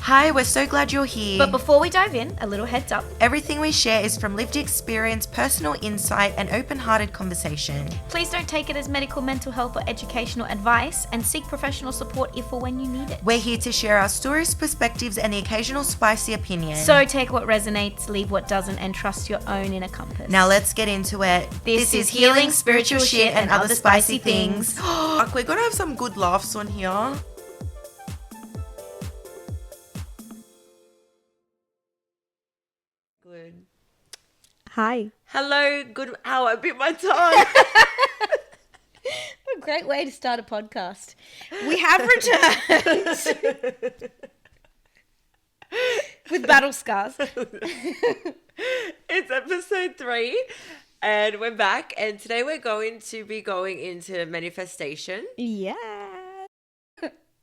Hi, we're so glad you're here. But before we dive in, a little heads up. Everything we share is from lived experience, personal insight, and open-hearted conversation. Please don't take it as medical, mental health, or educational advice, and seek professional support if or when you need it. We're here to share our stories, perspectives, and the occasional spicy opinion. So take what resonates, leave what doesn't, and trust your own inner compass. Now let's get into it. This is healing, spiritual shit, and other spicy things. Fuck, we're gonna have some good laughs on here. Good. Hi. Hello, good. Ow, I bit my tongue. A great way to start a podcast. We have returned with battle scars. It's episode 3 and we're back, and today we're going to be going into manifestation. Yeah.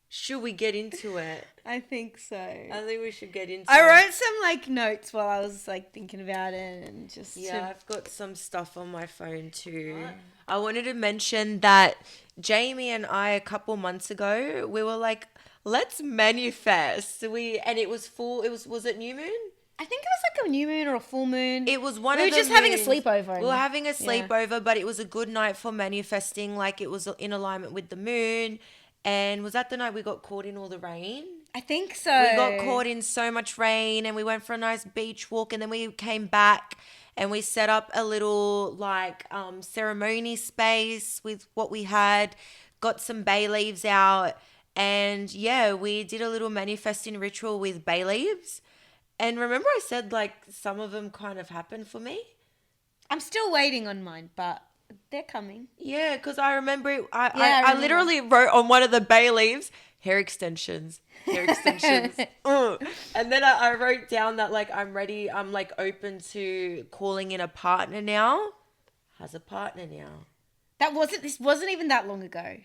Should we get into it? I think so. I think we should get into I it. wrote some notes while I was thinking about it and just I've got some stuff on my phone too. Oh. I wanted to mention that Jamie and I a couple months ago, we were like, let's manifest. And it was full. Was it new moon? I think it was like a new moon or a full moon. It was one we of the were just having a moons. sleepover. We were having a sleepover, but it was a good night for manifesting. Like, it was in alignment with the moon. And was that the night we got caught in all the rain? I think so. We got caught in so much rain, and we went for a nice beach walk, and then we came back and we set up a little ceremony space with what we had, got some bay leaves out, and we did a little manifesting ritual with bay leaves. And remember I said some of them kind of happened for me? I'm still waiting on mine, but they're coming. Yeah, because I remember I literally wrote on one of the bay leaves, hair extensions. And then I wrote down that I'm ready, I'm open to calling in a partner now. Has a partner now. This wasn't even that long ago.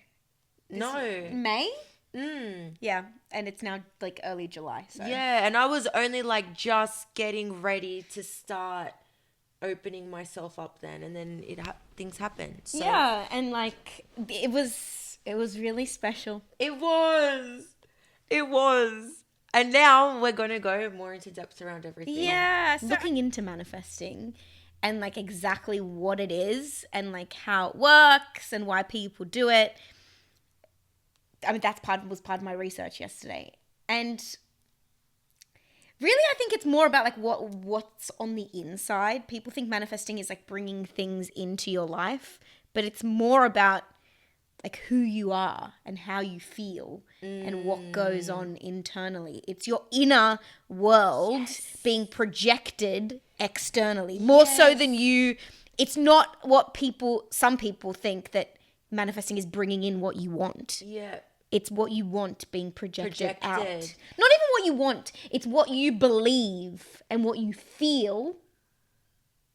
No. May? Yeah, and it's now early July. So. Yeah, and I was only just getting ready to start opening myself up then, and then things happened. So. Yeah, and it was really special. It was. And now we're going to go more into depth around everything. Yeah, so looking into manifesting and exactly what it is and how it works and why people do it. I mean, was part of my research yesterday. And really, I think it's more about what's on the inside. People think manifesting is bringing things into your life, but it's more about who you are and how you feel and what goes on internally. It's your inner world being projected externally, more so than you. It's not what some people think that manifesting is bringing in what you want. Yeah. It's what you want being projected out. Not even what you want. It's what you believe and what you feel,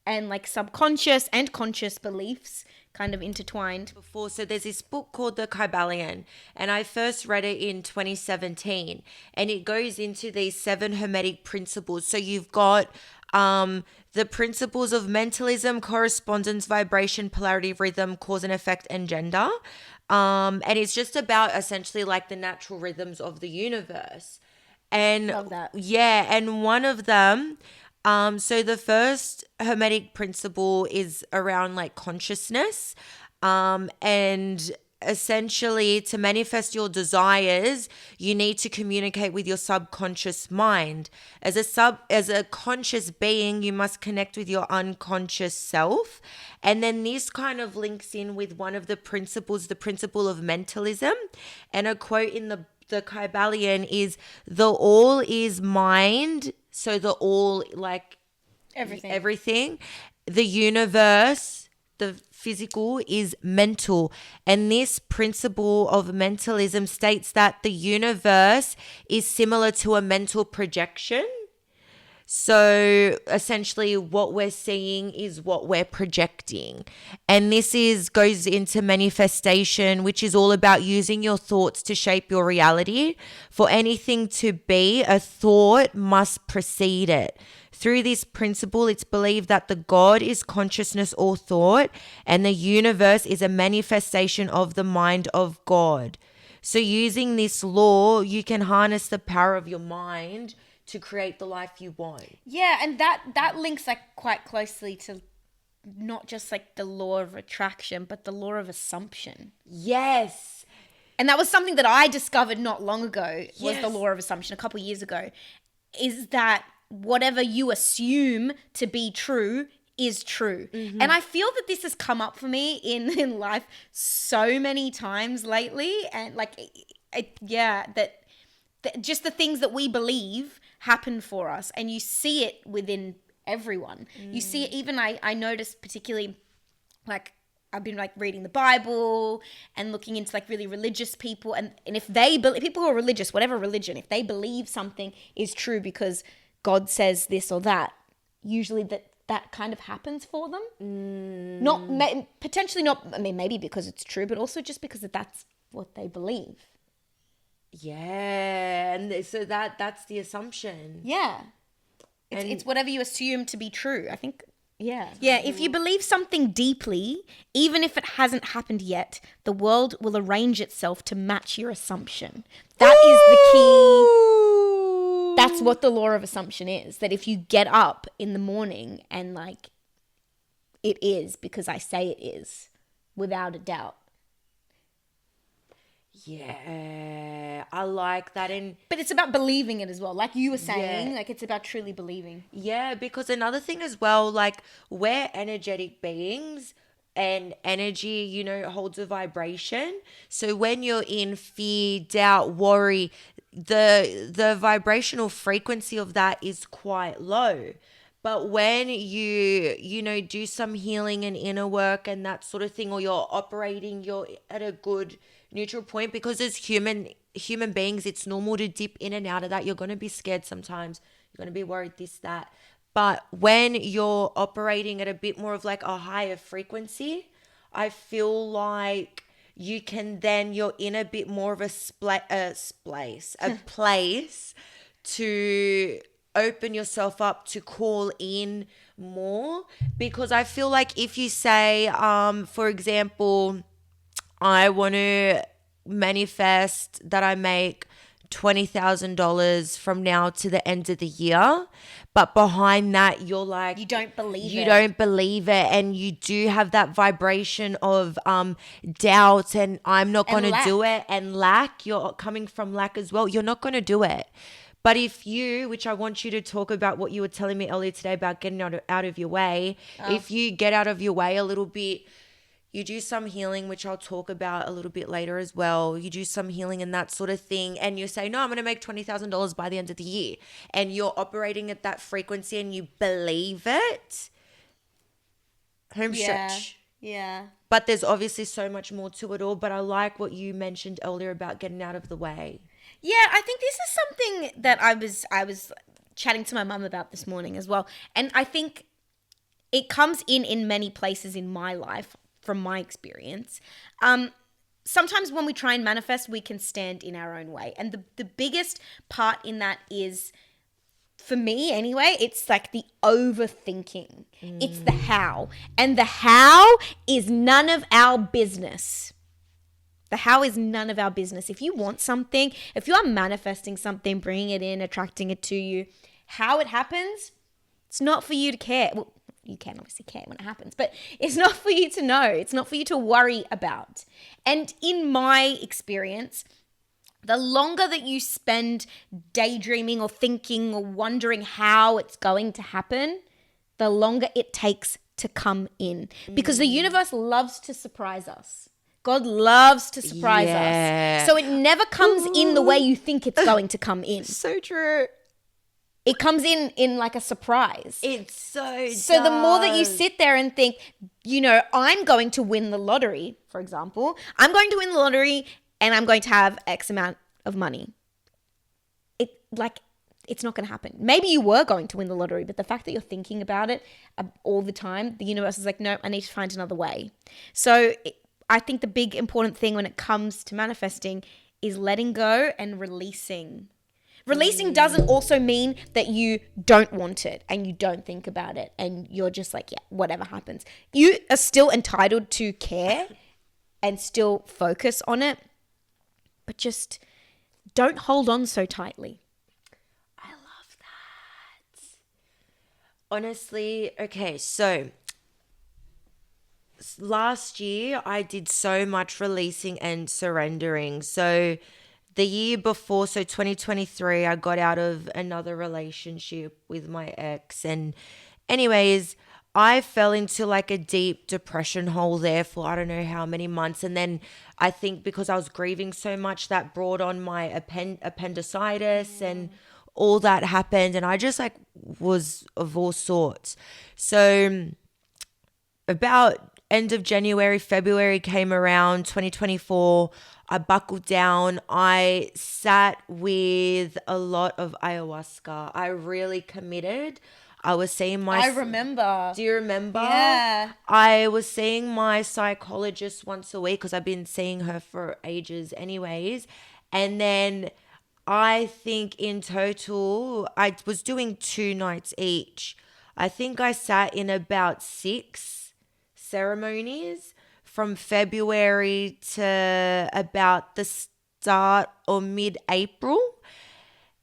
and subconscious and conscious beliefs kind of intertwined. So there's this book called The Kybalion, and I first read it in 2017, and it goes into these 7 hermetic principles. So you've got the principles of mentalism, correspondence, vibration, polarity, rhythm, cause and effect, and gender. And it's just about essentially the natural rhythms of the universe. And love that. Yeah, and one of them, so the first hermetic principle is around consciousness, and essentially to manifest your desires, you need to communicate with your subconscious mind. As a conscious being, you must connect with your unconscious self. And then this kind of links in with one of the principles, the principle of mentalism. And a quote in the Kybalion is, "The all is mind." So the all, everything. The universe, the physical, is mental. And this principle of mentalism states that the universe is similar to a mental projection. So essentially what we're seeing is what we're projecting. And this goes into manifestation, which is all about using your thoughts to shape your reality. For anything to be, a thought must precede it. Through this principle, it's believed that the God is consciousness or thought, and the universe is a manifestation of the mind of God. So using this law, you can harness the power of your mind to create the life you want. Yeah, and that links like quite closely to not just like the law of attraction, but the law of assumption. Yes. And that was something that I discovered not long ago, was Yes. the law of assumption a couple of years ago, is that whatever you assume to be true is true. Mm-hmm. And I feel that this has come up for me in life so many times lately. And like, that just the things that we believe happen for us. And you see it within everyone. You see it, even I noticed particularly, like, I've been like reading the Bible and looking into like really religious people, and if they people who are religious, whatever religion, if they believe something is true because God says this or that, usually that kind of happens for them. Potentially not. I mean, maybe because it's true, but also just because that's what they believe. Yeah, and so that's the assumption. Yeah, And- it's whatever you assume to be true. I think. Yeah. If you believe something deeply, even if it hasn't happened yet, the world will arrange itself to match your assumption. That is the key. That's what the law of assumption is. That if you get up in the morning and like, it is because I say it is, without a doubt. Yeah, I like that. And But it's about believing it as well. Like you were saying, Yeah. like it's about truly believing. yeah, because another thing as well, like we're energetic beings, and energy, holds a vibration. So when you're in fear, doubt, worry, the vibrational frequency of that is quite low. But when you do some healing and inner work and that sort of thing, or you're at a good neutral point, because as human beings, it's normal to dip in and out of that. You're going to be scared sometimes. You're going to be worried, this, that. But when you're operating at a bit more of like a higher frequency, I feel like you're in a bit more of a place to open yourself up to call in more. Because I feel like if you say, for example, I want to manifest that I make $20,000 from now to the end of the year, but behind that you're like, You don't believe it. you don't believe it, and you do have that vibration of doubt and I'm not going to lack. do it, and lack. You're coming from lack as well. You're not going to do it. But if you, which I want you to talk about what you were telling me earlier today about getting out of your way, if you get out of your way a little bit, you do some healing, which I'll talk about a little bit later as well. You do some healing and that sort of thing. And you say, no, I'm going to make $20,000 by the end of the year. And you're operating at that frequency and you believe it. Home stretch. Yeah. But there's obviously so much more to it all. But I like what you mentioned earlier about getting out of the way. Yeah, I think this is something that I was chatting to my mum about this morning as well. And I think it comes in many places in my life from my experience. Sometimes when we try and manifest, we can stand in our own way. And the biggest part in that is, for me anyway, it's like the overthinking. It's the how. And the how is none of our business. The how is none of our business. If you want something, if you are manifesting something, bringing it in, attracting it to you, how it happens, it's not for you to care. Well, you can obviously care when it happens, but it's not for you to know. It's not for you to worry about. And in my experience, the longer that you spend daydreaming or thinking or wondering how it's going to happen, the longer it takes to come in. Because the universe loves to surprise us. God loves to surprise us. So it never comes in the way you think it's going to come in. So true. It comes in like a surprise. It's So the more that you sit there and think, I'm going to win the lottery, for example, I'm going to win the lottery and I'm going to have X amount of money. It's not going to happen. Maybe you were going to win the lottery, but the fact that you're thinking about it all the time, the universe is like, no, I need to find another way. So I think the big important thing when it comes to manifesting is letting go and releasing. Releasing doesn't also mean that you don't want it and you don't think about it and you're just like, yeah, whatever happens. You are still entitled to care and still focus on it. but just don't hold on so tightly. I love that. Honestly, okay, so last year I did so much releasing and surrendering. So the year before, so 2023, I got out of another relationship with my ex. And, anyways, I fell into like a deep depression hole there for I don't know how many months. And then I think because I was grieving so much, that brought on my appendicitis and all that happened. And I just like was of all sorts. So, about end of January, February came around, 2024. I buckled down. I sat with a lot of ayahuasca. I really committed. I was seeing my. I remember. Do you remember? Yeah. I was seeing my psychologist once a week because I've been seeing her for ages, anyways. And then I think in total, I was doing 2 nights each. I think I sat in about 6 ceremonies from February to about the start or mid-April.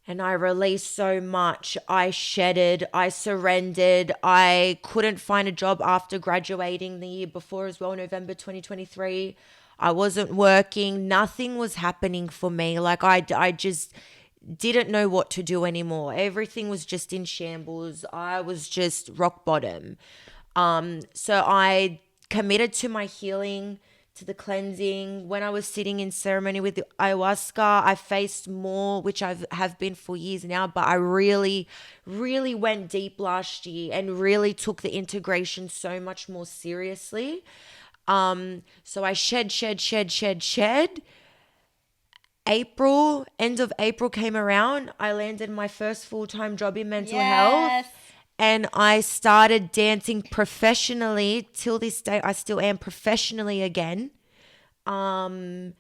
And I released so much. I shedded, I surrendered. I couldn't find a job after graduating the year before as well, November 2023. I wasn't working. Nothing was happening for me. Like I just didn't know what to do anymore. Everything was just in shambles. I was just rock bottom. So I committed to my healing, to the cleansing. When I was sitting in ceremony with the ayahuasca, I faced more, which have been for years now, but I really, really went deep last year and really took the integration so much more seriously. So I shed. End of April came around. I landed my first full-time job in mental health. And I started dancing professionally. Till this day, I still am professionally again in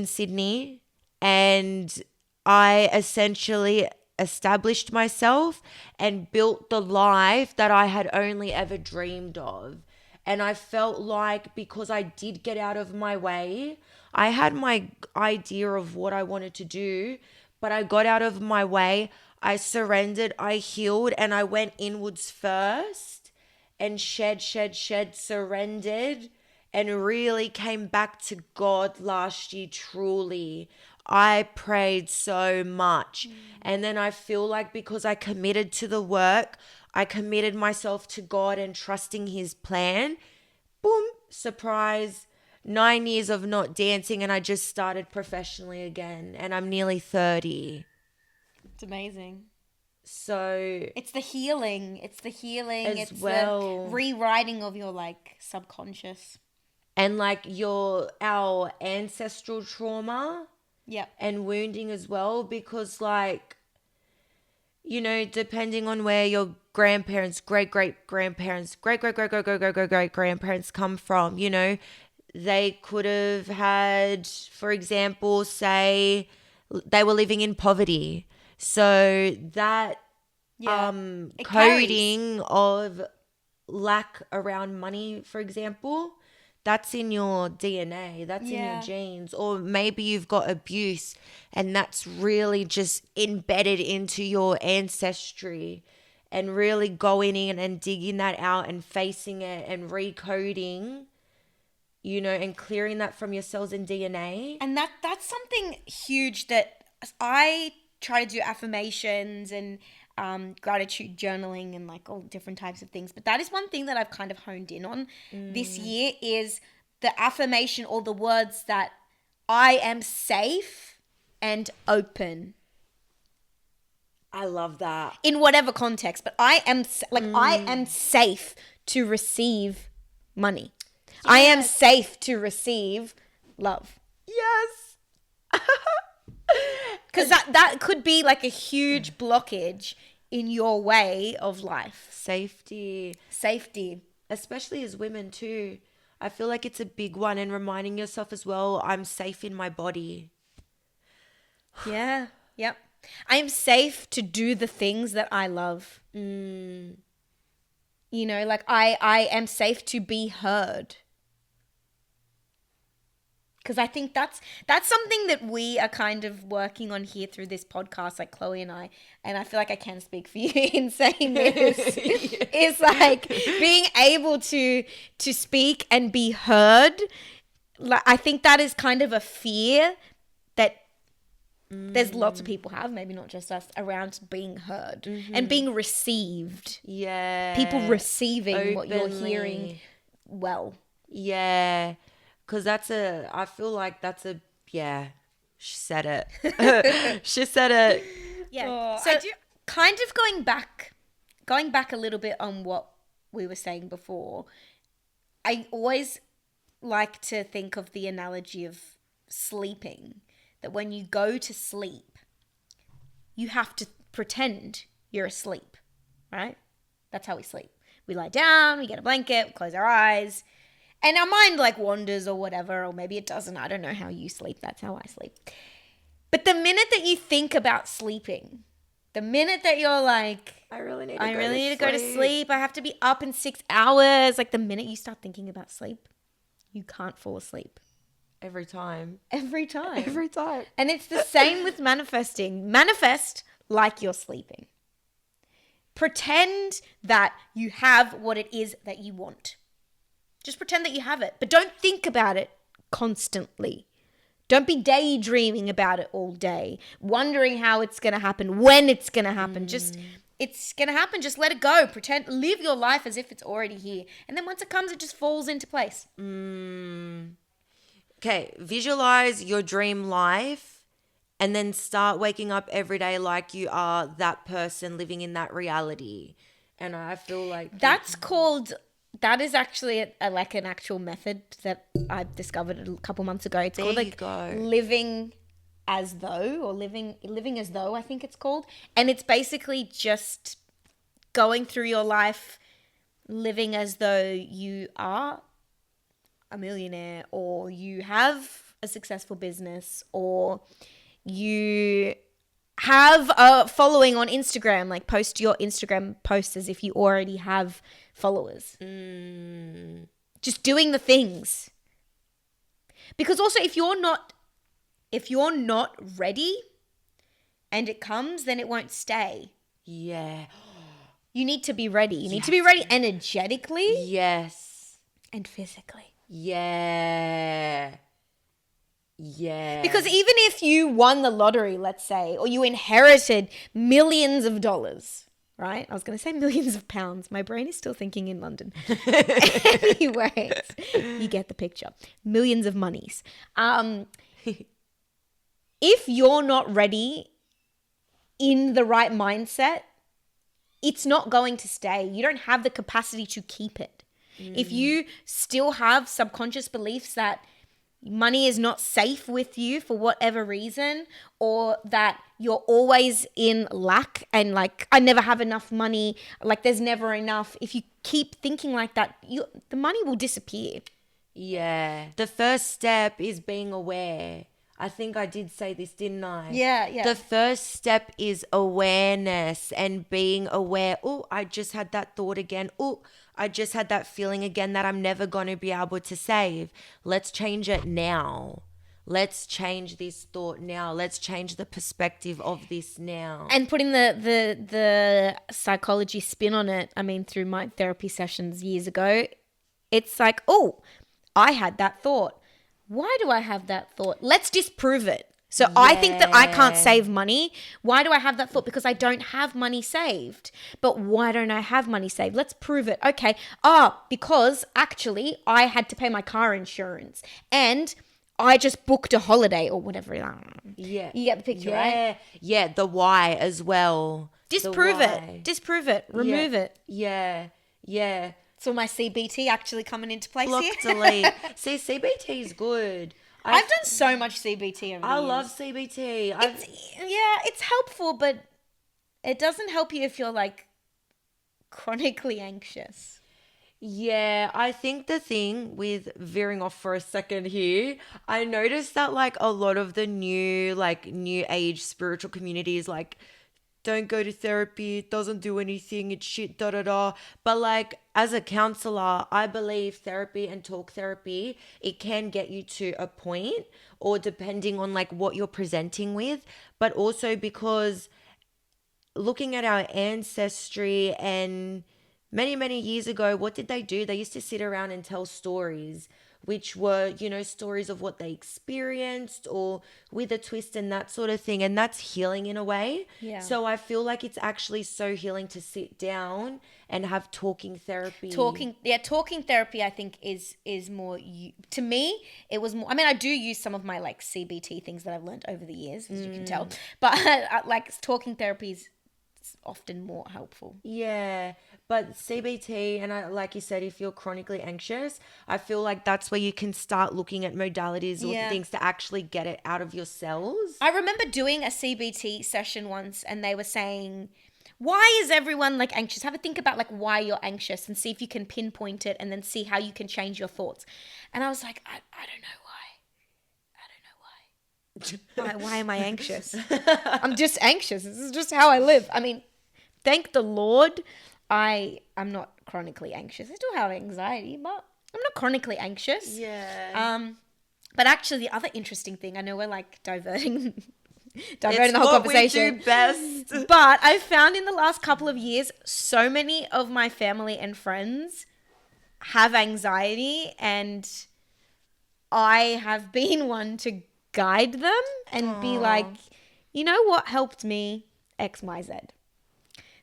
Sydney. And I essentially established myself and built the life that I had only ever dreamed of. And I felt like because I did get out of my way, I had my idea of what I wanted to do, but I got out of my way. I surrendered, I healed, and I went inwards first and shed, surrendered, and really came back to God last year, truly. I prayed so much. And then I feel like because I committed to the work, I committed myself to God and trusting His plan. Boom, surprise. 9 years of not dancing, and I just started professionally again, and I'm nearly 30. It's amazing. So it's the healing. It's as well. The rewriting of your like subconscious. And like our ancestral trauma. Yep. And wounding as well, because like, you know, depending on where your grandparents, great-great-grandparents, great-great-great-great-great-great-grandparents come from, you know, they could have had, for example, say they were living in poverty. So that coding of lack around money, for example, that's in your DNA, that's in your genes. Or maybe you've got abuse and that's really just embedded into your ancestry, and really going in and digging that out and facing it and recoding, you know, and clearing that from your cells and DNA. And that's something huge that I try to do affirmations and gratitude journaling and like all different types of things. But that is one thing that I've kind of honed in on this year is the affirmation or the words that I am safe and open. I love that. In whatever context, but I am I am safe to receive money. Yes. I am safe to receive love. Yes. Because that could be like a huge blockage in your way of life. Safety. Especially as women too. I feel like it's a big one, and reminding yourself as well, I'm safe in my body. Yeah. Yep. I am safe to do the things that I love. You know, like I am safe to be heard. Because I think that's something that we are kind of working on here through this podcast, like Chloe and I feel like I can speak for you in saying this. Is like being able to speak and be heard. Like, I think that is kind of a fear that there's lots of people have, maybe not just us, around being heard and being received. Yeah. People receiving what you're Openly. hearing well. Yeah. Because I feel like yeah, she said it. She said it. Yeah. So kind of going back a little bit on what we were saying before, I always like to think of the analogy of sleeping, that when you go to sleep, you have to pretend you're asleep, right? That's how we sleep. We lie down, we get a blanket, we close our eyes, and our mind like wanders or whatever, or maybe it doesn't. I don't know how you sleep. That's how I sleep. But the minute that you think about sleeping, the minute that you're like, I really need to go to sleep. I have to be up in 6 hours. Like the minute you start thinking about sleep, you can't fall asleep. Every time. Every time. Every time. And it's the same with manifesting. Manifest like you're sleeping. Pretend that you have what it is that you want. Just pretend that you have it. But don't think about it constantly. Don't be daydreaming about it all day, wondering how it's going to happen, when it's going to happen. Just, it's going to happen. Just let it go. Pretend, live your life as if it's already here. And then once it comes, it just falls into place. Okay, visualize your dream life and then start waking up every day like you are that person living in that reality. And I feel like that is actually like an actual method that I discovered a couple months ago. It's called like living as though, or living as though, I think it's called. And it's basically just going through your life living as though you are a millionaire, or you have a successful business, or you have a following on Instagram. Like post your Instagram posts as if you already have followers. Just doing the things. Because also if you're not ready and it comes, then it won't stay. Yeah. You need to be ready. You need to be ready energetically. Yes. And physically. Yeah. Yeah. Because even if you won the lottery, let's say, or you inherited millions of dollars, right? I was going to say millions of pounds. My brain is still thinking in London. Anyways, you get the picture. Millions of monies. If you're not ready in the right mindset, it's not going to stay. You don't have the capacity to keep it. If you still have subconscious beliefs that money is not safe with you for whatever reason, or that you're always in lack and like, I never have enough money, like there's never enough. If you keep thinking like that, the money will disappear. Yeah. The first step is being aware. I think I did say this, didn't I? Yeah. The first step is awareness and being aware. Oh, I just had that thought again. Oh, I just had that feeling again that I'm never going to be able to save. Let's change it now. Let's change this thought now. Let's change the perspective of this now. And putting the psychology spin on it, I mean, through my therapy sessions years ago, it's like, oh, I had that thought. Why do I have that thought? Let's disprove it. So I think that I can't save money. Why do I have that thought? Because I don't have money saved. But why don't I have money saved? Let's prove it. Okay. Because actually I had to pay my car insurance and I just booked a holiday or whatever. Yeah. You get the picture, right? Yeah, the why as well. Disprove it. Remove it. Yeah. So my CBT actually coming into place Block, here. delete. See, CBT is good. I've done so much CBT over the I years. love CBT. It's helpful, but it doesn't help you if you're like chronically anxious. Yeah, I think the thing with veering off for a second here, I noticed that like a lot of the new age spiritual communities like don't go to therapy, it doesn't do anything, it's shit, da da da. But like as a counselor, I believe therapy and talk therapy, it can get you to a point, or depending on like what you're presenting with, but also because looking at our ancestry and many years ago, what did they do? They used to sit around and tell stories, which were, stories of what they experienced or with a twist and that sort of thing. And that's healing in a way. Yeah. So I feel like it's actually so healing to sit down and have talking therapy. Talking therapy, I think is more, to me, it was more, I mean, I do use some of my like CBT things that I've learned over the years, as you can tell, but like talking therapy is often more helpful. Yeah, but CBT, and like you said, if you're chronically anxious, I feel like that's where you can start looking at modalities or things to actually get it out of your cells. I remember doing a CBT session once, and they were saying, why is everyone like anxious? Have a think about like why you're anxious and see if you can pinpoint it, and then see how you can change your thoughts. And I was like, I don't know why. Why am I anxious? I'm just anxious. This is just how I live. I mean, thank the Lord, I'm not chronically anxious. I still have anxiety, but I'm not chronically anxious. Yeah. But actually, the other interesting thing, I know we're like diverting It's the whole conversation. We do best. But I found in the last couple of years, so many of my family and friends have anxiety, and I have been one to guide them and be like, you know what helped me? X, Y, Z.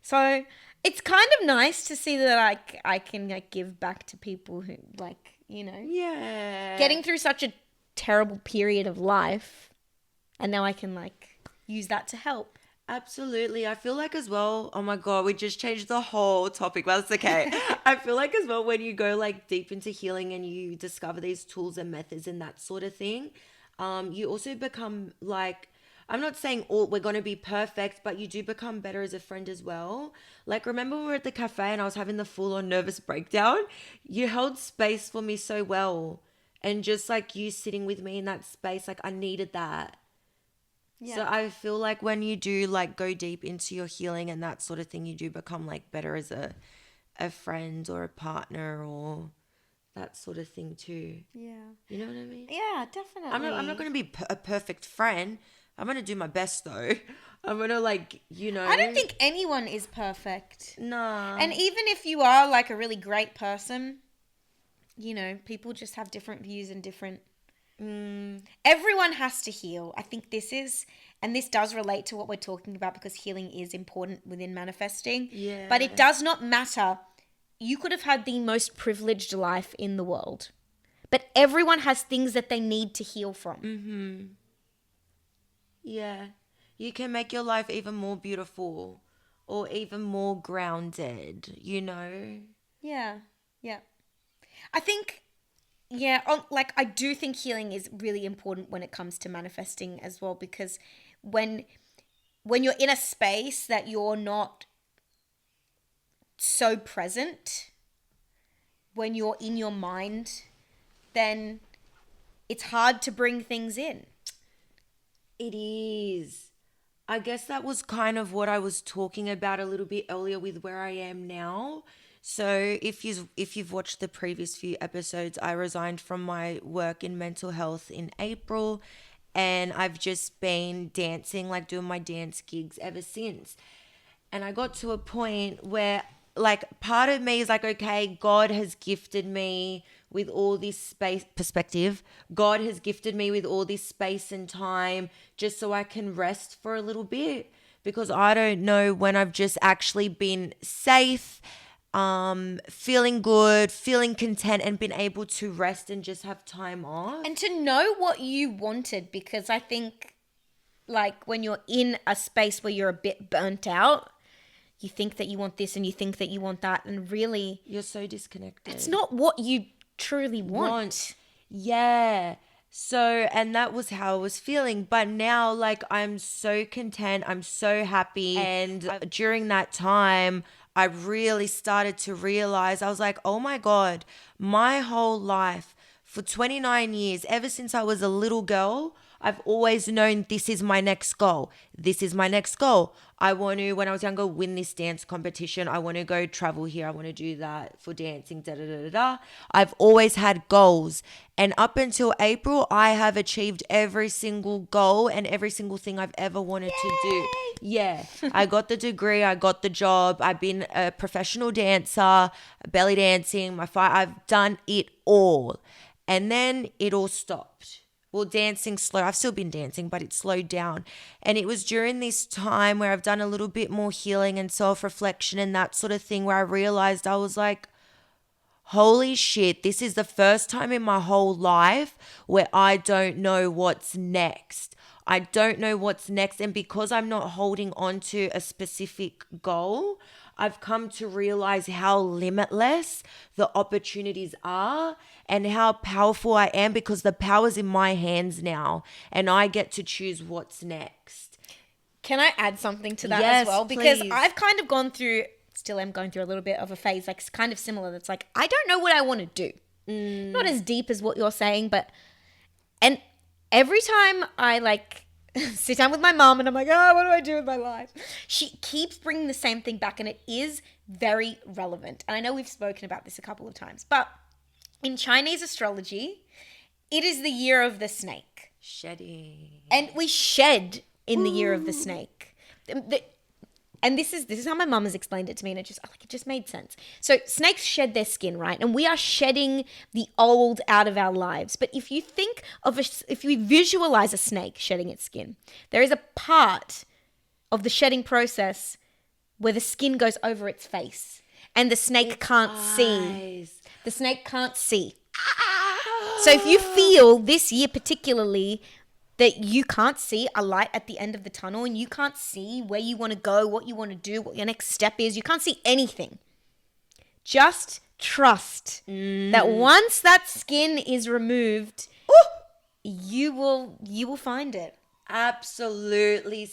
So it's kind of nice to see that I can like give back to people who like, Yeah. getting through such a terrible period of life, and now I can like use that to help. Absolutely. I feel like as well, oh my God, we just changed the whole topic, but that's okay. I feel like as well, when you go like deep into healing and you discover these tools and methods and that sort of thing, you also become like, I'm not saying we're going to be perfect, but you do become better as a friend as well. Like, remember when we were at the cafe and I was having the full-on nervous breakdown? You held space for me so well. And just like you sitting with me in that space, like I needed that. Yeah. So I feel like when you do like go deep into your healing and that sort of thing, you do become like better as a friend or a partner or that sort of thing too. Yeah. You know what I mean? Yeah, definitely. I'm not going to be a perfect friend. I'm going to do my best though. I'm going to like, I don't think anyone is perfect. Nah. And even if you are like a really great person, people just have different views and different... Everyone has to heal. I think this does relate to what we're talking about, because healing is important within manifesting. Yeah. But it does not matter. You could have had the most privileged life in the world, but everyone has things that they need to heal from. Mm-hmm. Yeah. You can make your life even more beautiful or even more grounded, Yeah. Yeah. I think, I do think healing is really important when it comes to manifesting as well, because when you're in a space that you're not so present, when you're in your mind, then it's hard to bring things in. It is. I guess that was kind of what I was talking about a little bit earlier with where I am now. So if you've watched the previous few episodes, I resigned from my work in mental health in April, and I've just been dancing, like doing my dance gigs ever since. And I got to a point where like part of me is like, okay, God has gifted me with all this space perspective. God has gifted me with all this space and time just so I can rest for a little bit, because I don't know when I've just actually been safe, feeling good, feeling content, and been able to rest and just have time off. And to know what you wanted, because I think like when you're in a space where you're a bit burnt out, you think that you want this and you think that you want that, and really you're so disconnected. It's not what you truly want. Yeah. So, and that was how I was feeling. But now, like, I'm so content. I'm so happy. And during that time, I really started to realize, I was like, oh my God, my whole life for 29 years, ever since I was a little girl, I've always known this is my next goal. This is my next goal. I want to, when I was younger, win this dance competition. I want to go travel here. I want to do that for dancing, da da da da da. I've always had goals. And up until April, I have achieved every single goal and every single thing I've ever wanted to do. Yeah. I got the degree. I got the job. I've been a professional dancer, belly dancing, I've done it all. And then it all stopped. Well, dancing slow. I've still been dancing, but it slowed down. And it was during this time where I've done a little bit more healing and self-reflection and that sort of thing where I realized I was like, holy shit, this is the first time in my whole life where I don't know what's next. I don't know what's next. And because I'm not holding on to a specific goal, I've come to realize how limitless the opportunities are and how powerful I am because the power's in my hands now and I get to choose what's next. Can I add something to that Yes, as well? Because please. I've kind of gone through, still am going through a little bit of a phase, like it's kind of similar. That's like, I don't know what I want to do. Not as deep as what you're saying, but, and every time I like sit down with my mom and I'm like, oh, what do I do with my life? She keeps bringing the same thing back and it is very relevant. And I know we've spoken about this a couple of times, but in Chinese astrology, it is the year of the snake. Shedding. And we shed in the year of the snake. And this is how my mum has explained it to me, and it just made sense. So snakes shed their skin, right? And we are shedding the old out of our lives. But if you think of if you visualize a snake shedding its skin, there is a part of the shedding process where the skin goes over its face, and the snake can't see. The snake can't see. So if you feel this year particularly that you can't see a light at the end of the tunnel and you can't see where you want to go, what you want to do, what your next step is, you can't see anything. Just trust that once that skin is removed, you will find it. Absolutely.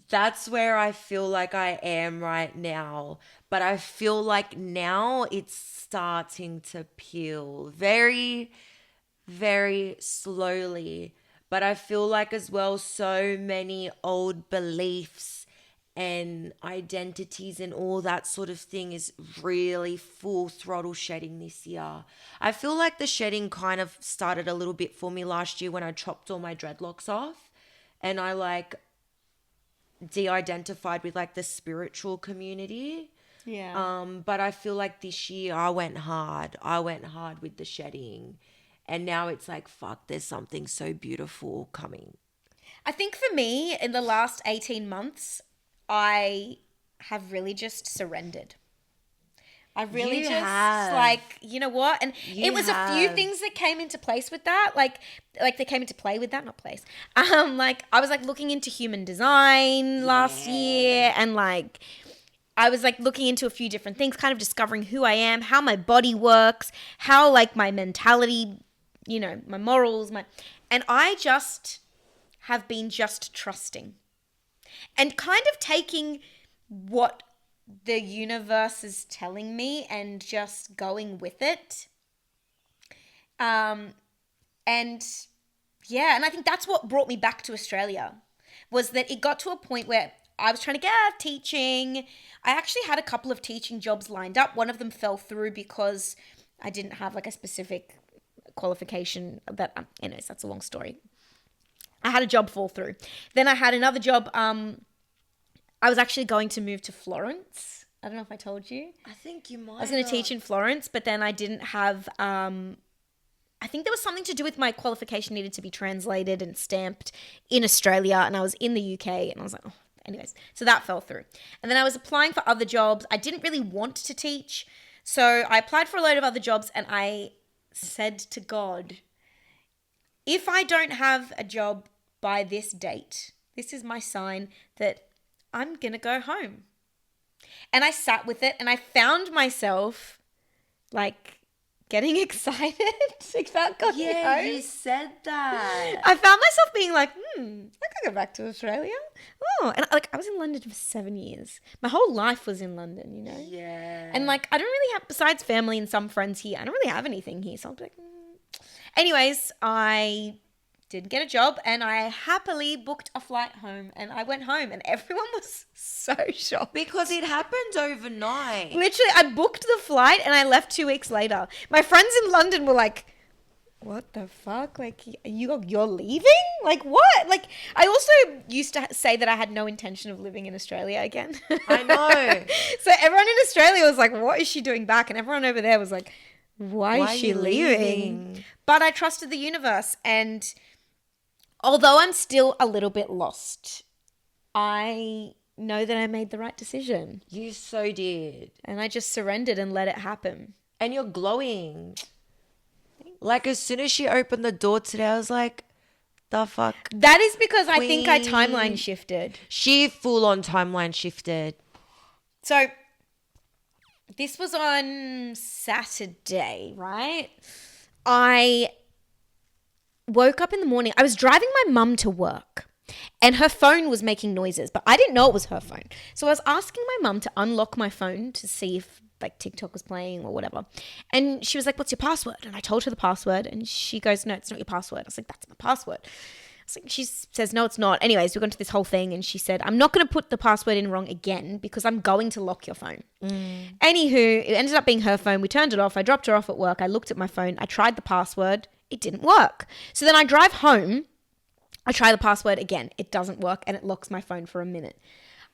That's where I feel like I am right now. But I feel like now it's starting to peel very, very slowly. But I feel like as well so many old beliefs and identities and all that sort of thing is really full throttle shedding this year. I feel like the shedding kind of started a little bit for me last year when I chopped all my dreadlocks off and I like de-identified with like the spiritual community. Yeah. But I feel like this year I went hard with the shedding. And now it's like, fuck, there's something so beautiful coming. I think for me, in the last 18 months, I have really just surrendered. I really You just have. like, you know what? And You it was a few have. things that came into place with that. Like they came into play with that, not place. Like I was like looking into human design last year and like I was like looking into a few different things, kind of discovering who I am, how my body works, how like my mentality, you know, my morals, and I just have been just trusting and kind of taking what the universe is telling me and just going with it. And yeah, and I think that's what brought me back to Australia was that it got to a point where I was trying to get out of teaching. I actually had a couple of teaching jobs lined up. One of them fell through because I didn't have like a specific qualification that, anyways, that's a long story. I had a job fall through. Then I had another job. I was actually going to move to Florence. I don't know if I told you. I think you might. I was going to teach in Florence, but then I didn't have, I think there was something to do with my qualification needed to be translated and stamped in Australia, and I was in the UK, and I was like, oh, anyways. So that fell through. And then I was applying for other jobs. I didn't really want to teach, so I applied for a load of other jobs, and I said to God, if I don't have a job by this date, this is my sign that I'm going to go home. And I sat with it and I found myself like getting excited about going home. You said that. I found myself being like, I could go back to Australia. Oh, and like I was in London for 7 years. My whole life was in London, you know? Yeah. And like, I don't really have, besides family and some friends here, I don't really have anything here. So I'll be like, Anyways, I didn't get a job, and I happily booked a flight home, and I went home, and everyone was so shocked. Because it happened overnight. Literally, I booked the flight and I left 2 weeks later. My friends in London were like, what the fuck? Like, you're leaving? Like, what? Like, I also used to say that I had no intention of living in Australia again. I know. So everyone in Australia was like, what is she doing back? And everyone over there was like, why is she leaving? But I trusted the universe. And although I'm still a little bit lost, I know that I made the right decision. You so did. And I just surrendered and let it happen. And you're glowing. Like, as soon as she opened the door today, I was like, the fuck? That is because I think I Queen. timeline shifted. She full on timeline shifted. So this was on Saturday, right? I woke up in the morning. I was driving my mum to work and her phone was making noises, but I didn't know it was her phone. So I was asking my mum to unlock my phone to see if like TikTok was playing or whatever. And she was like, what's your password? And I told her the password and she goes, no, it's not your password. I was like, that's my password. She says, no, it's not. Anyways, we got into this whole thing and she said, I'm not going to put the password in wrong again because I'm going to lock your phone. Anywho, it ended up being her phone. We turned it off. I dropped her off at work. I looked at my phone. I tried the password. It didn't work. So then I drive home. I try the password again. It doesn't work and it locks my phone for a minute.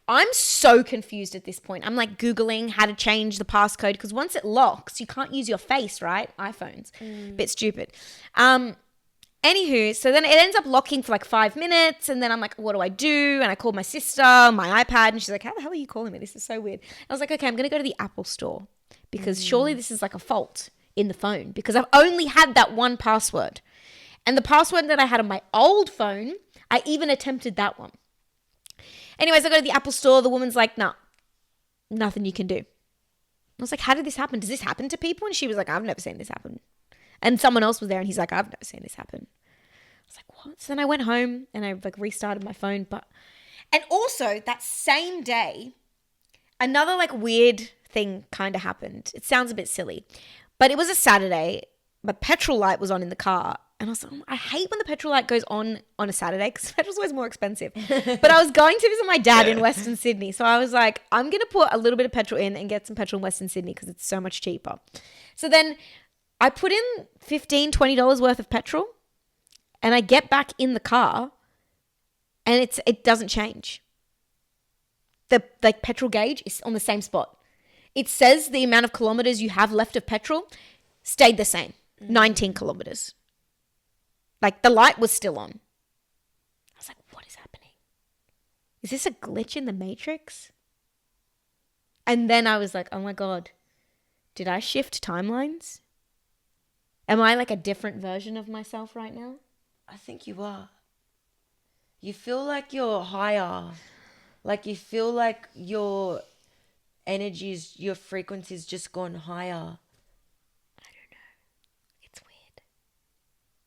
I'm so confused at this point. I'm like Googling how to change the passcode because once it locks, you can't use your face, right? iPhones. Bit stupid. Anywho, so then it ends up locking for like 5 minutes and then I'm like, what do I do? And I called my sister, my iPad, and she's like, how the hell are you calling me? This is so weird. I was like, okay, I'm going to go to the Apple store because surely this is like a fault in the phone because I've only had that one password. And the password that I had on my old phone, I even attempted that one. Anyways, I go to the Apple store. The woman's like, nah, nothing you can do. I was like, how did this happen? Does this happen to people? And she was like, I've never seen this happen. And someone else was there and he's like, I've never seen this happen. I was like, what? So then I went home and I like restarted my phone. And also that same day, another like weird thing kind of happened. It sounds a bit silly, but it was a Saturday. My petrol light was on in the car. And I was like, I hate when the petrol light goes on a Saturday because petrol's always more expensive. But I was going to visit my dad in Western Sydney. So I was like, I'm going to put a little bit of petrol in and get some petrol in Western Sydney because it's so much cheaper. So then I put in $15, $20 worth of petrol and I get back in the car and it doesn't change. The like petrol gauge is on the same spot. It says the amount of kilometers you have left of petrol stayed the same, 19 kilometers. Like the light was still on. I was like, what is happening? Is this a glitch in the Matrix? And then I was like, oh my God, did I shift timelines? Am I like a different version of myself right now? I think you are. You feel like you're higher. Like you feel like your energies, your frequency's just gone higher.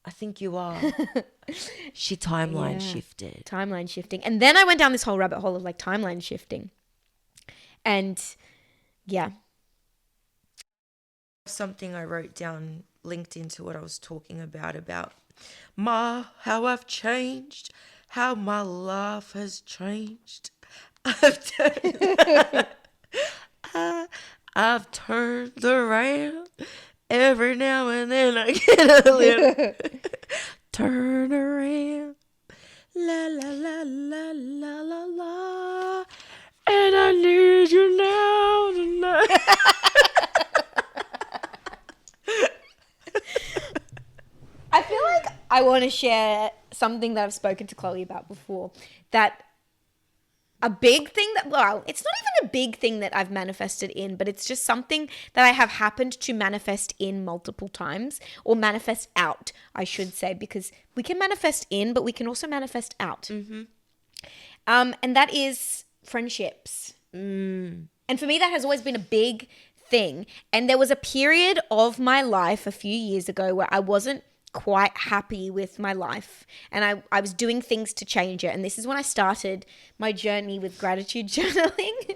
I think you are. She timeline shifted. Timeline shifting. And then I went down this whole rabbit hole of like timeline shifting. And yeah. Something I wrote down linked into what I was talking about how I've changed, how my life has changed. I've turned around. Every now and then I get a little turn around, la la la la la la la, and I need you now tonight. I feel like I want to share something that I've spoken to Chloe about before. That a big thing that, well, it's not even a big thing that I've manifested in, but it's just something that I have happened to manifest in multiple times, or manifest out, I should say, because we can manifest in, but we can also manifest out. And that is friendships. And for me, that has always been a big thing. And there was a period of my life a few years ago where I wasn't quite happy with my life and I was doing things to change it, and this is when I started my journey with gratitude journaling.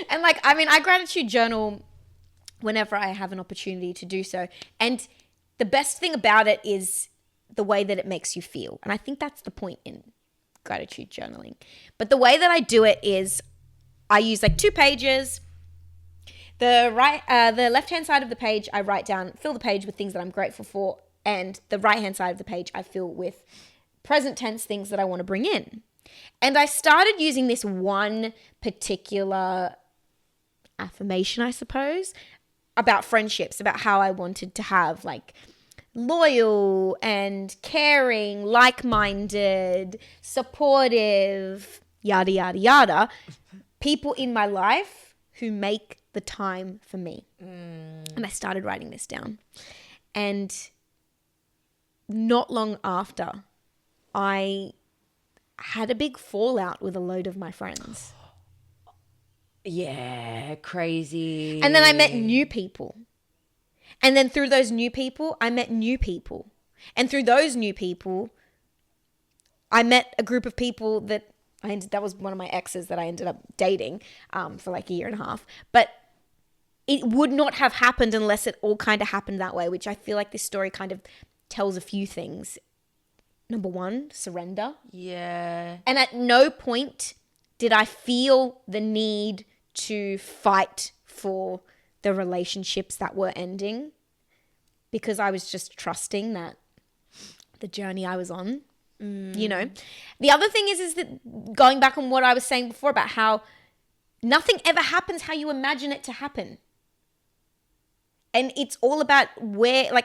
And like, I mean, I gratitude journal whenever I have an opportunity to do so, and the best thing about it is the way that it makes you feel. And I think that's the point in gratitude journaling. But the way that I do it is I use like 2 pages. The left-hand side of the page, I fill the page with things that I'm grateful for. And the right-hand side of the page, I fill with present tense things that I want to bring in. And I started using this one particular affirmation, I suppose, about friendships, about how I wanted to have like loyal and caring, like-minded, supportive, yada, yada, yada, people in my life who make the time for me. And I started writing this down. And not long after, I had a big fallout with a load of my friends. Yeah, crazy. And then I met new people. And then through those new people, I met new people. And through those new people, I met a group of people that was one of my exes that I ended up dating for like a year and a half. But it would not have happened unless it all kind of happened that way, which I feel like this story kind of tells a few things. Number 1, surrender. Yeah. And at no point did I feel the need to fight for the relationships that were ending, because I was just trusting that the journey I was on, you know. The other thing is that going back on what I was saying before about how nothing ever happens how you imagine it to happen. And it's all about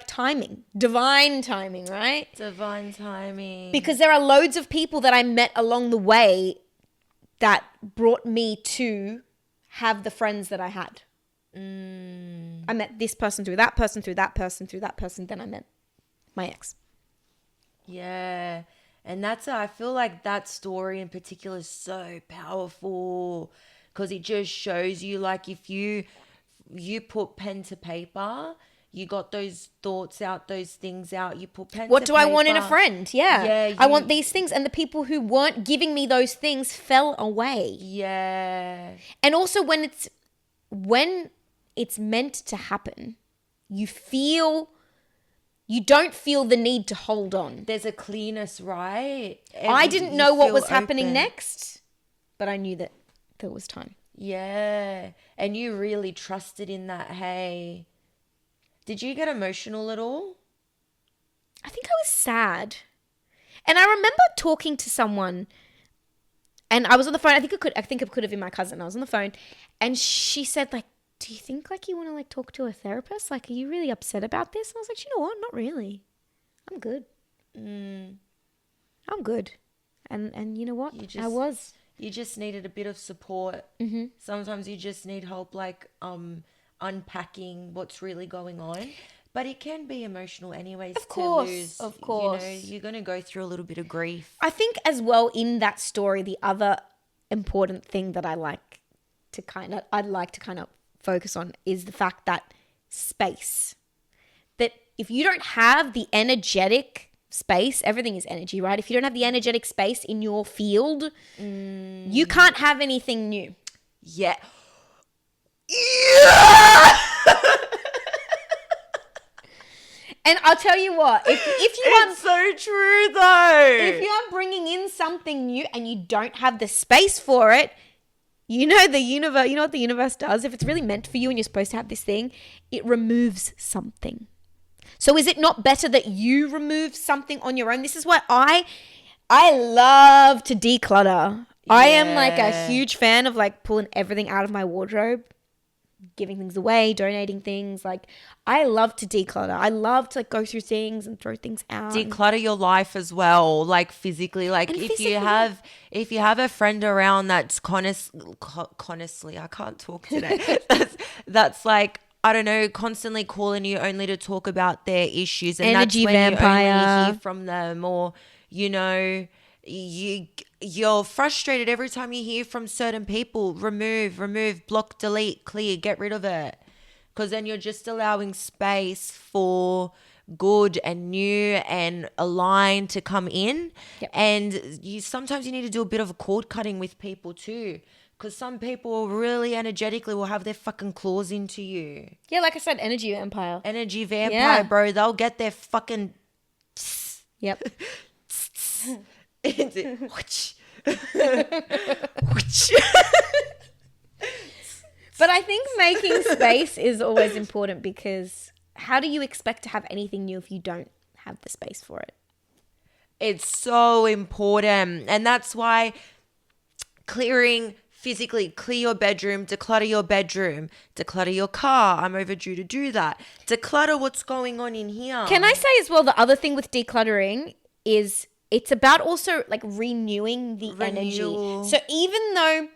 timing, divine timing, right? Divine timing. Because there are loads of people that I met along the way that brought me to have the friends that I had. I met this person through that person, through that person, through that person. Then I met my ex. Yeah. And I feel like that story in particular is so powerful, because it just shows you, like, if you put pen to paper, you got those thoughts out, those things out, you put pen to paper. What do I want in a friend? Yeah, I want these things. And the people who weren't giving me those things fell away. Yeah. And also when it's meant to happen, you don't feel the need to hold on. There's a clearness, right? I didn't know what was happening next, but I knew that there was time. Yeah. And you really trusted in that, hey. Did you get emotional at all? I think I was sad. And I remember talking to someone, and I was on the phone. I think it could have been my cousin. I was on the phone, and she said, like, do you think like you want to like talk to a therapist? Like, are you really upset about this? And I was like, you know what? Not really. I'm good. I'm good. And you know what? I was. You just needed a bit of support. Mm-hmm. Sometimes you just need help, like unpacking what's really going on. But it can be emotional anyways. Of course. To lose. Of course. You know, you're going to go through a little bit of grief. I think as well in that story, the other important thing that I'd like to kind of focus on is the fact that space. That if you don't have the energetic space, everything is energy, right? If you don't have the energetic space in your field, you can't have anything new. Yeah. And I'll tell you what, if you want, it's so true though. if you are bringing in something new and you don't have the space for it, you know what the universe does? If it's really meant for you and you're supposed to have this thing, it removes something. So is it not better that you remove something on your own? This is why I love to declutter. Yeah. I am like a huge fan of like pulling everything out of my wardrobe, giving things away, donating things. Like, I love to declutter. I love to like go through things and throw things out. Declutter your life as well, like physically. Like if you have a friend around that's honestly, I can't talk today. that's like, I don't know, constantly calling you only to talk about their issues, and energy that's when vampire. you only hear from them, or you're frustrated every time you hear from certain people. Remove, block, delete, clear, get rid of it, because then you're just allowing space for good and new and aligned to come in. Yep. And sometimes you need to do a bit of a cord cutting with people too. Because some people really energetically will have their fucking claws into you. Yeah, like I said, energy vampire. Energy vampire, Yeah. bro. They'll get their fucking Yep. Whoosh. Whoosh. But I think making space is always important, because how do you expect to have anything new if you don't have the space for it? It's so important. And that's why physically clear your bedroom, declutter your car. I'm overdue to do that. Declutter what's going on in here. Can I say as well, the other thing with decluttering is it's about also like renewing the energy. So even though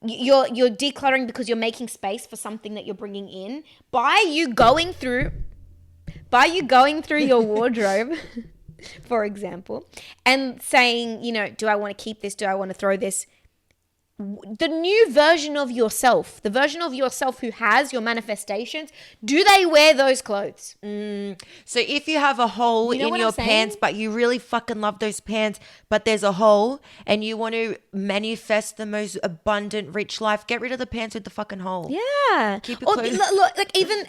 you're decluttering because you're making space for something that you're bringing in, by you going through your wardrobe, for example, and saying, you know, do I want to keep this? Do I want to throw this? The new version of yourself, the version of yourself who has your manifestations, do they wear those clothes? So if you have a hole You know in what your I'm saying? pants, but you really fucking love those pants, but there's a hole and you want to manifest the most abundant, rich life, get rid of the pants with the fucking hole. Yeah. Keep your Or clothes- look, like even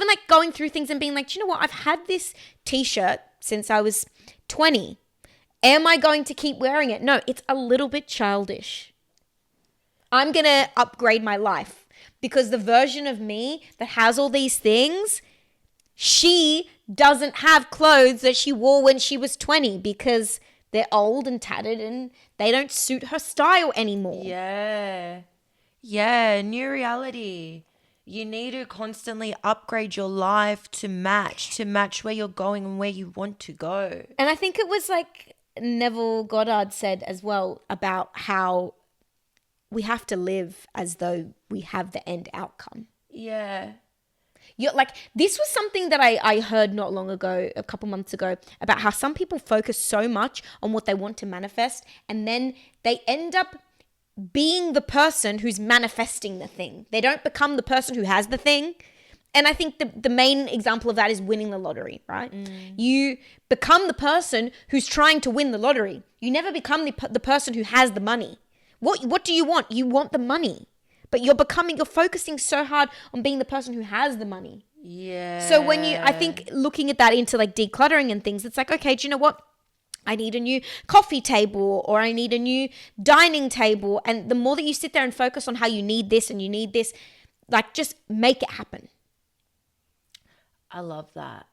like going through things and being like, do you know what? I've had this t-shirt since I was 20. Am I going to keep wearing it? No, it's a little bit childish. I'm going to upgrade my life, because the version of me that has all these things, she doesn't have clothes that she wore when she was 20 because they're old and tattered and they don't suit her style anymore. Yeah, new reality. You need to constantly upgrade your life to match where you're going and where you want to go. And I think it was like Neville Goddard said as well about how we have to live as though we have the end outcome. Yeah. You're like, this was something that I heard not long ago, a couple months ago, about how some people focus so much on what they want to manifest, and then they end up being the person who's manifesting the thing. They don't become the person who has the thing. And I think the main example of that is winning the lottery, right? You become the person who's trying to win the lottery. You never become the person who has the money. What do you want? You want the money. But you're focusing so hard on being the person who has the money. Yeah. So I think looking at that into like decluttering and things, it's like, okay, do you know what? I need a new coffee table, or I need a new dining table. And the more that you sit there and focus on how you need this and you need this, like, just make it happen. I love that.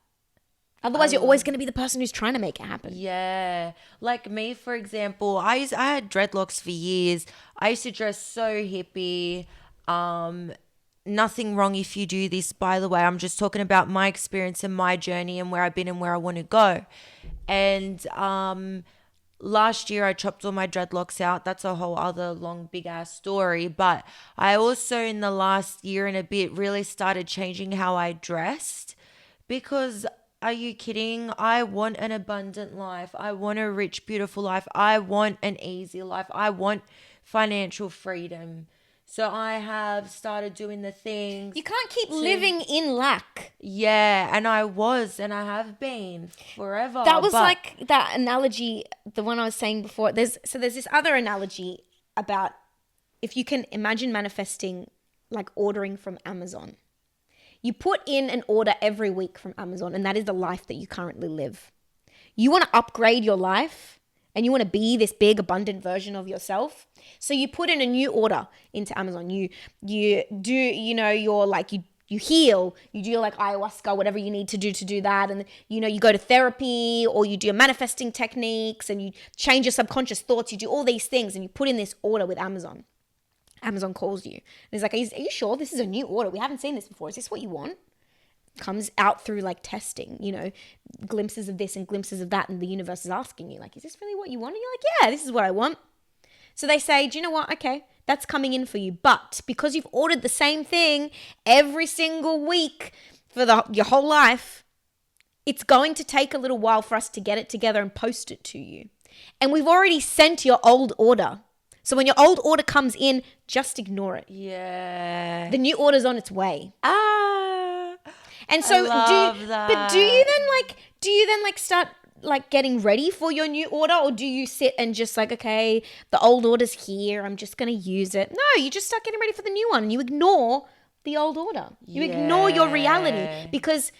Otherwise, you're always going to be the person who's trying to make it happen. Yeah. Like me, for example, I had dreadlocks for years. I used to dress so hippie. Nothing wrong if you do this, by the way. I'm just talking about my experience and my journey and where I've been and where I want to go. And last year I chopped all my dreadlocks out. That's a whole other long, big ass story. But I also, in the last year and a bit, really started changing how I dressed, because are you kidding? I want an abundant life. I want a rich, beautiful life. I want an easy life. I want financial freedom. So I have started doing the things. You can't keep living in lack. Yeah, and I have been forever. That was like that analogy, the one I was saying before. There's this other analogy about, if you can imagine manifesting like ordering from Amazon. You put in an order every week from Amazon, and that is the life that you currently live. You want to upgrade your life, and you want to be this big, abundant version of yourself. So you put in a new order into Amazon. You do, you're like, you heal, you do like ayahuasca, whatever you need to do that. And, you go to therapy, or you do your manifesting techniques, and you change your subconscious thoughts. You do all these things, and you put in this order with Amazon. Amazon calls you. And it's like, are you sure this is a new order? We haven't seen this before. Is this what you want? Comes out through like testing, glimpses of this and glimpses of that. And the universe is asking you, like, is this really what you want? And you're like, yeah, this is what I want. So they say, do you know what? Okay, that's coming in for you. But because you've ordered the same thing every single week for your whole life, it's going to take a little while for us to get it together and post it to you. And we've already sent your old order. So when your old order comes in, just ignore it. Yeah. The new order's on its way. And so love that. But do you then start like getting ready for your new order, or do you sit and just like, okay, the old order's here, I'm just going to use it? No, you just start getting ready for the new one, and you ignore the old order. You ignore your reality, because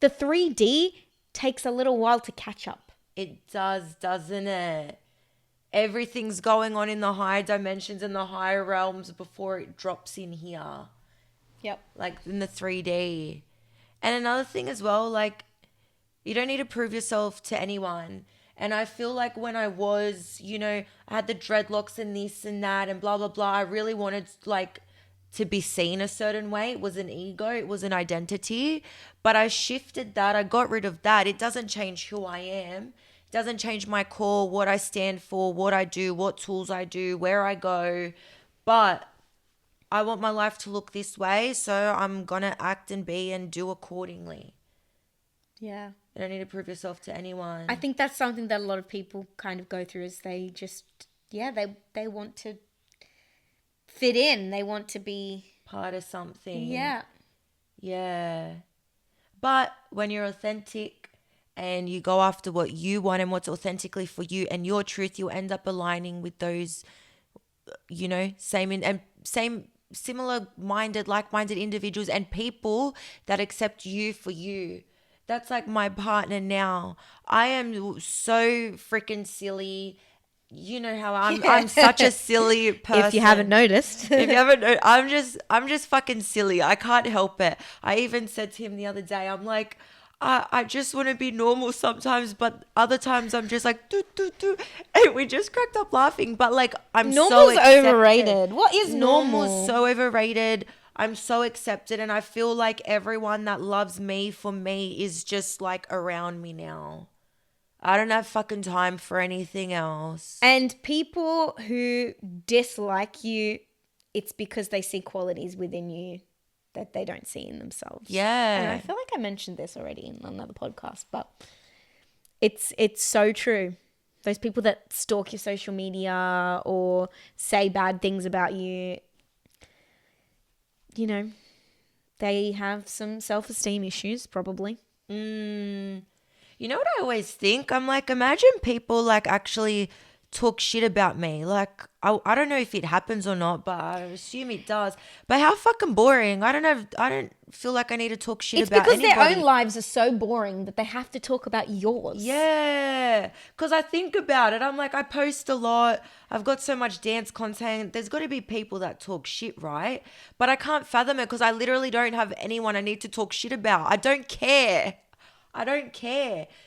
the 3D takes a little while to catch up. It does, doesn't it? Everything's going on in the higher dimensions and the higher realms before it drops in here. Yep. Like in the 3D. And another thing as well, like, you don't need to prove yourself to anyone. And I feel like when I was, I had the dreadlocks and this and that and blah, blah, blah, I really wanted, like, to be seen a certain way. It was an ego. It was an identity. But I shifted that. I got rid of that. It doesn't change who I am. It doesn't change my core, what I stand for, what I do, what tools I do, where I go. But I want my life to look this way, so I'm going to act and be and do accordingly. Yeah. You don't need to prove yourself to anyone. I think that's something that a lot of people kind of go through is they just, they want to fit in. They want to be part of something. Yeah. Yeah. But when you're authentic and you go after what you want and what's authentically for you and your truth, you'll end up aligning with those, similar minded, like-minded individuals and people that accept you for you. That's like my partner now. I am so freaking silly. You know how I'm such a silly person. If you haven't noticed. I'm just fucking silly. I can't help it. I even said to him the other day, I'm like, I just want to be normal sometimes, but other times I'm just like, do. And we just cracked up laughing. But like, Normal's overrated. What is normal? Normal's so overrated. I'm so accepted. And I feel like everyone that loves me for me is just like around me now. I don't have fucking time for anything else. And people who dislike you, it's because they see qualities within you that they don't see in themselves. Yeah. And I feel like I mentioned this already in another podcast, but it's so true. Those people that stalk your social media or say bad things about you, they have some self-esteem issues probably. You know what I always think? I'm like, imagine people like actually talk shit about me. Like, I don't know if it happens or not, but I assume it does. But how fucking boring. I don't feel like I need to talk shit about anybody. It's because their own lives are so boring that they have to talk about yours. Yeah. Because I think about it. I'm like, I post a lot. I've got so much dance content. There's got to be people that talk shit, right? But I can't fathom it because I literally don't have anyone I need to talk shit about. I don't care.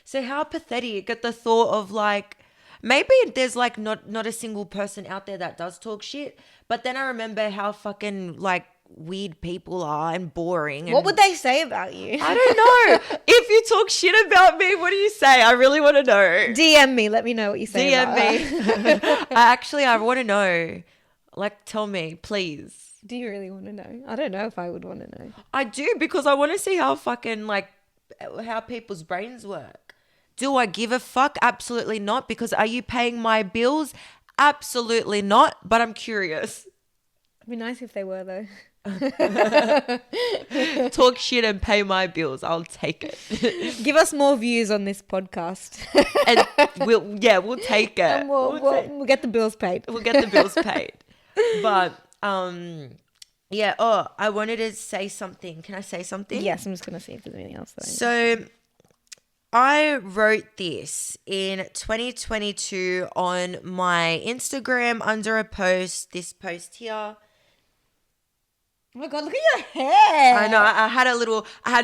So how pathetic at the thought of like, maybe there's like not a single person out there that does talk shit. But then I remember how fucking like weird people are and boring. And what would they say about you? I don't know. If you talk shit about me, what do you say? I really want to know. DM me. Let me know what you say DM about me. I want to know. Like, tell me, please. Do you really want to know? I don't know if I would want to know. I do, because I want to see how fucking like how people's brains work. Do I give a fuck? Absolutely not. Because are you paying my bills? Absolutely not. But I'm curious. It'd be nice if they were though. Talk shit and pay my bills. I'll take it. Give us more views on this podcast. And we'll take it. And we'll get the bills paid. We'll get the bills paid. But yeah. Oh, I wanted to say something. Can I say something? Yes, I'm just gonna see if there's anything else. So I wrote this in 2022 on my Instagram under a post. This post here. Oh my god, look at your hair. I know. I had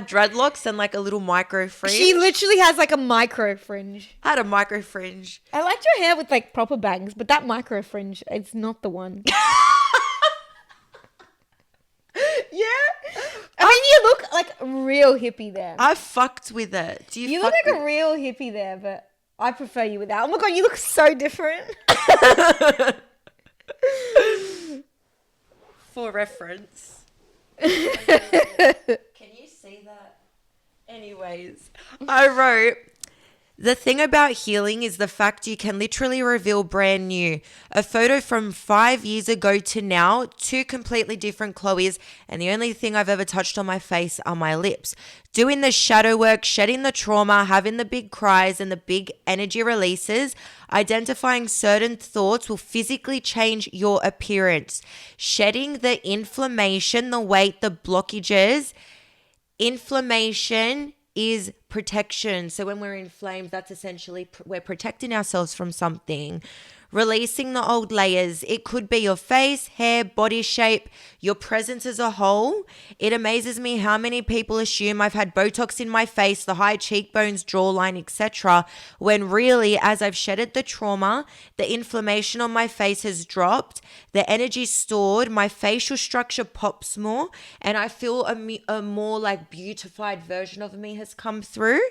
dreadlocks and like a little micro fringe. She literally has like a micro fringe. I had a micro fringe. I liked your hair with like proper bangs, but that micro fringe, it's not the one. Yeah. I mean, you look like real hippie there. I fucked with it. Do you look like a real hippie there, but I prefer you without. Oh my god, you look so different. For reference. Can you see that? Anyways, I wrote, the thing about healing is the fact you can literally reveal brand new. A photo from 5 years ago to now, 2 completely different Chloes, and the only thing I've ever touched on my face are my lips. Doing the shadow work, shedding the trauma, having the big cries and the big energy releases, identifying certain thoughts will physically change your appearance. Shedding the inflammation, the weight, the blockages. Inflammation is protection. So when we're in flames, that's essentially we're protecting ourselves from something. Releasing the old layers. It could be your face, hair, body shape, your presence as a whole. It amazes me how many people assume I've had Botox in my face, the high cheekbones, jawline, etc. When really, as I've shedded the trauma, the inflammation on my face has dropped, the energy stored, my facial structure pops more, and I feel a more like beautified version of me has come through.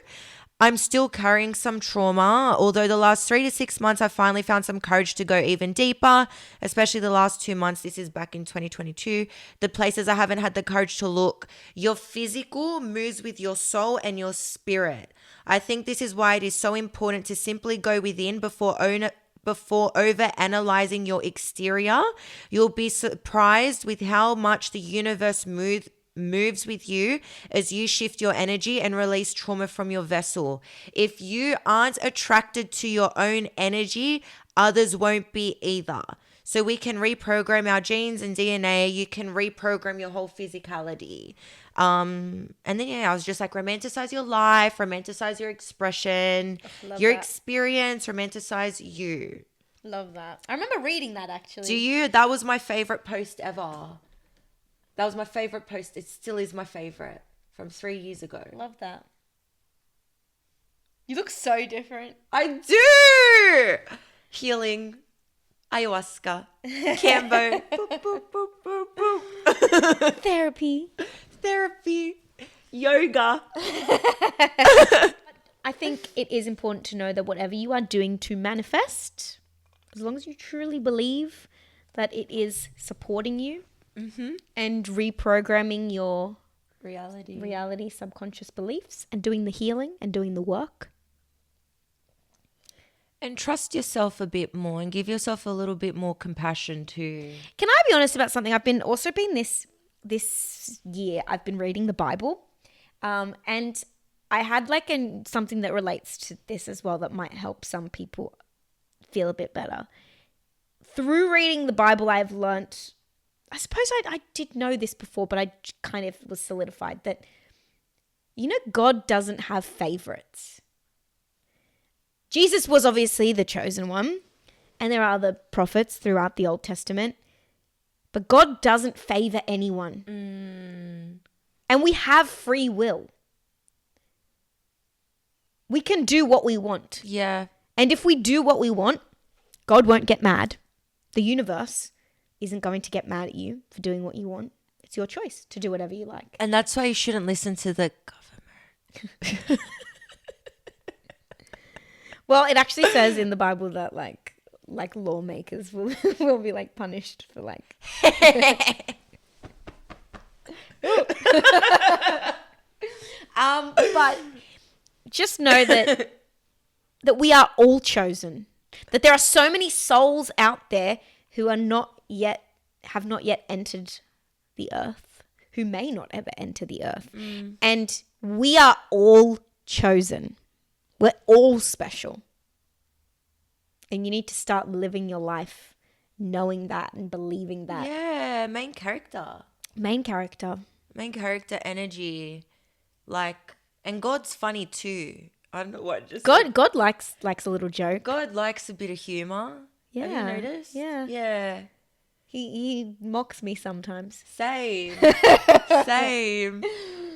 I'm still carrying some trauma, although the last 3 to 6 months I finally found some courage to go even deeper, especially the last 2 months. This is back in 2022. The places I haven't had the courage to look. Your physical moves with your soul and your spirit. I think this is why it is so important to simply go within before over analyzing your exterior. You'll be surprised with how much the universe moves with you as you shift your energy and release trauma from your vessel. If you aren't attracted to your own energy, others won't be either. So we can reprogram our genes and DNA. You can reprogram your whole physicality. And then I was just like, romanticize your life, romanticize your expression, your experience, romanticize you. Love that. I remember reading that actually. Do you? That was my favorite post ever. That was my favorite post. It still is my favorite from 3 years ago. Love that. You look so different. I do. Healing. Ayahuasca. Cambo. Boop, boop, boop, boop, boop. Therapy. Yoga. I think it is important to know that whatever you are doing to manifest, as long as you truly believe that it is supporting you, and reprogramming your reality, subconscious beliefs, and doing the healing and doing the work. And trust yourself a bit more and give yourself a little bit more compassion too. Can I be honest about something? I've been this year, I've been reading the Bible, and I had something that relates to this as well that might help some people feel a bit better. Through reading the Bible, I've learnt, I suppose I did know this before, but I kind of was solidified that, God doesn't have favorites. Jesus was obviously the chosen one, and there are other prophets throughout the Old Testament, but God doesn't favor anyone. And we have free will. We can do what we want. Yeah. And if we do what we want, God won't get mad. The universe isn't going to get mad at you for doing what you want. It's your choice to do whatever you like. And that's why you shouldn't listen to the government. Well, it actually says in the Bible that like lawmakers will be punished for but just know that we are all chosen. That there are so many souls out there who have not yet entered the earth, who may not ever enter the earth. And we are all chosen. We're all special. And you need to start living your life knowing that and believing that. Yeah, main character energy. And God's funny too. I don't know what just God likes a little joke. God likes a bit of humor. Yeah. Have you noticed? Yeah. Yeah. He mocks me sometimes. Same.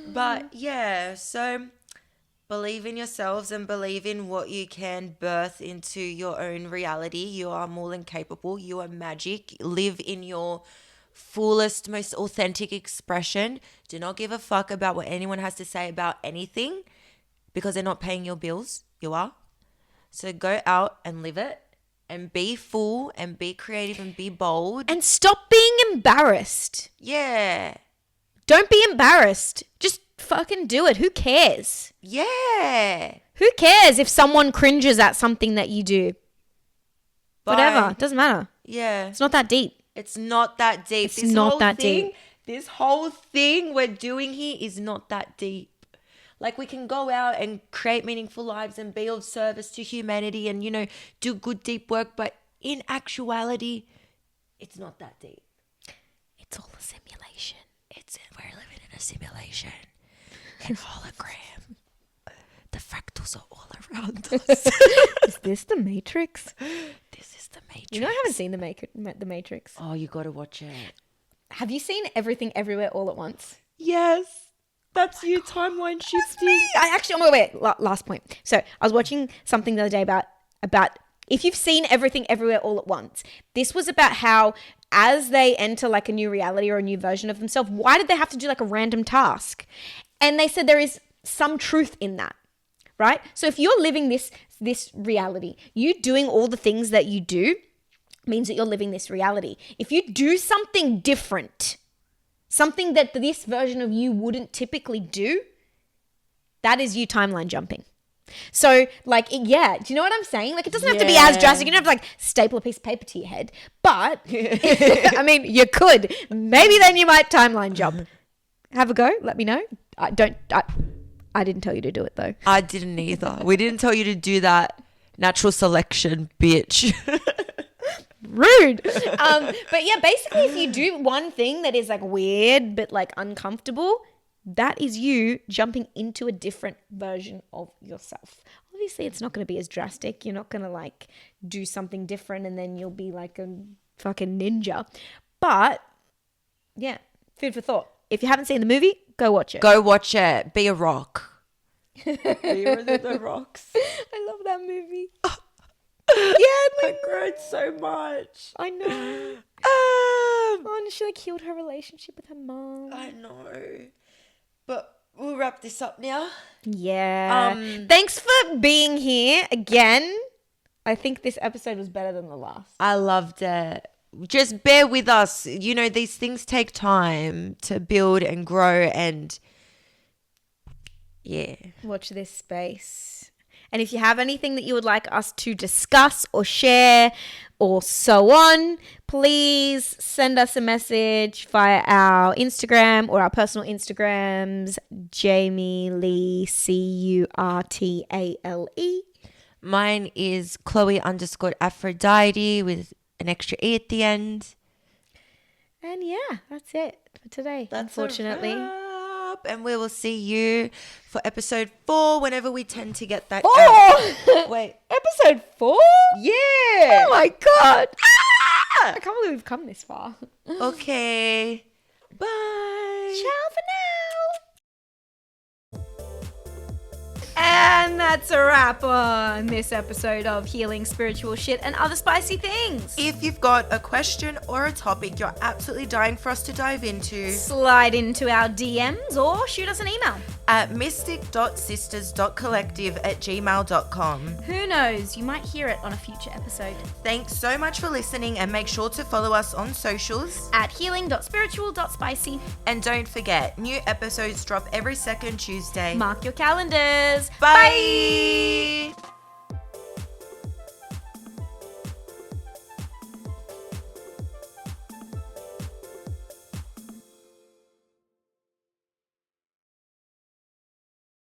But yeah, so believe in yourselves and believe in what you can birth into your own reality. You are more than capable. You are magic. Live in your fullest, most authentic expression. Do not give a fuck about what anyone has to say about anything because they're not paying your bills. You are. So go out and live it. And be full and be creative and be bold. And stop being embarrassed. Yeah. Don't be embarrassed. Just fucking do it. Who cares? Yeah. Who cares if someone cringes at something that you do? Whatever. It doesn't matter. Yeah. It's not that deep. It's not that deep. It's not that deep. This whole thing we're doing here is not that deep. We can go out and create meaningful lives and be of service to humanity and, do good deep work. But in actuality, it's not that deep. It's all a simulation. We're living in a simulation. An hologram. the fractals are all around us. Is this the Matrix? This is the Matrix. You know, I haven't seen the Matrix. Oh, you got to watch it. Have you seen Everything Everywhere All at Once? Yes. That's you timeline shifting. I actually, oh, wait, last point. So I was watching something the other day about if you've seen Everything Everywhere All at Once, this was about how as they enter like a new reality or a new version of themselves, why did they have to do like a random task? And they said there is some truth in that, right? So if you're living this reality, you doing all the things that you do means that you're living this reality. If you do something different, something that this version of you wouldn't typically do, that is you timeline jumping. So, like, yeah, do you know what I'm saying? Like, it doesn't have to be as drastic. You don't have to, like, staple a piece of paper to your head. But, I mean, you could. Maybe then you might timeline jump. Have a go. Let me know. I didn't tell you to do it, though. I didn't either. We didn't tell you to do that. Natural selection, bitch. Rude. But, yeah, basically, if you do one thing that is, like, weird but, like, uncomfortable, that is you jumping into a different version of yourself. Obviously, it's not going to be as drastic. You're not going to like do something different and then you'll be like a fucking ninja. But yeah, food for thought. If you haven't seen the movie, go watch it. Go watch it. Be a rock. Be the rocks. I love that movie. Yeah, I cried so much. I know. And she like healed her relationship with her mom. I know. But we'll wrap this up now. Yeah. Thanks for being here again. I think this episode was better than the last. I loved it. Just bear with us. You know, these things take time to build and grow and yeah. Watch this space. And if you have anything that you would like us to discuss or share or so on, please send us a message via our Instagram or our personal Instagrams, Jamie Lee, CURTALE. Mine is Chloe_Aphrodite with an extra E at the end. And yeah, that's it for today, unfortunately. And we will see you for episode 4 whenever we tend to get that 4! Wait. Episode 4? Yeah. Oh my God. I can't believe we've come this far. Okay. Bye. Ciao for now. And that's a wrap on this episode of Healing Spiritual Shit and Other Spicy Things. If you've got a question or a topic you're absolutely dying for us to dive into, slide into our DMs or shoot us an email at mystic.sisters.collective@gmail.com. Who knows, you might hear it on a future episode. Thanks so much for listening and make sure to follow us on socials at healing.spiritual.spicy. And don't forget, new episodes drop every second Tuesday. Mark your calendars. Bye.